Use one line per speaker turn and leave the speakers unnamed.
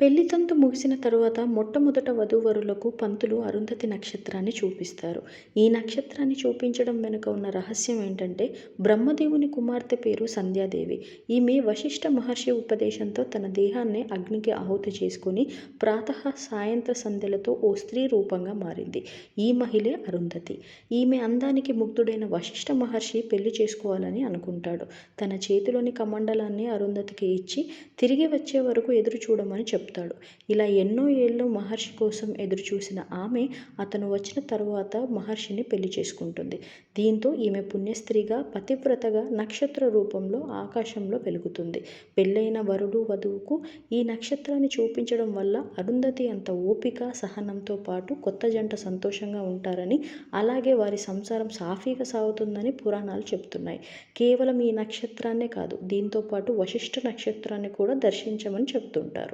పెళ్లి తంతు ముగిసిన తరువాత మొట్టమొదట వధూవరులకు పంతులు అరుంధతి నక్షత్రాన్ని చూపిస్తారు. ఈ నక్షత్రాన్ని చూపించడం వెనుక ఉన్న రహస్యం ఏంటంటే, బ్రహ్మదేవుని కుమార్తె పేరు సంధ్యాదేవి. ఈమె వశిష్ఠ మహర్షి ఉపదేశంతో తన దేహాన్ని అగ్నికి ఆహుతి చేసుకుని ప్రాతః సాయంత్ర సంధ్యలతో ఓ స్త్రీ రూపంగా మారింది. ఈ మహిళే అరుంధతి. ఈమె అందానికి ముగ్ధుడైన వశిష్ఠ మహర్షి పెళ్లి చేసుకోవాలని అనుకుంటాడు. తన చేతిలోని కమండలాన్ని అరుంధతికి ఇచ్చి తిరిగి వచ్చే వరకు ఎదురు చూడమని చెప్తాడు. ఇలా ఎన్నో ఏళ్లు మహర్షి కోసం ఎదురుచూసిన ఆమె అతను వచ్చిన తరువాత మహర్షిని పెళ్లి చేసుకుంటుంది. దీంతో ఈమె పుణ్యస్త్రీగా, పతివ్రతగా నక్షత్ర రూపంలో ఆకాశంలో వెలుగుతుంది. పెళ్లైన వరుడు వధువుకు ఈ నక్షత్రాన్ని చూపించడం వల్ల అరుంధతి అంత ఓపిక, సహనంతో పాటు కొత్త జంట సంతోషంగా ఉంటారని, అలాగే వారి సంసారం సాఫీగా సాగుతుందని పురాణాలు చెబుతున్నాయి. కేవలం ఈ నక్షత్రాన్నే కాదు, దీంతో పాటు వశిష్ఠ నక్షత్రాన్ని కూడా దర్శించమని చెబుతుంటారు.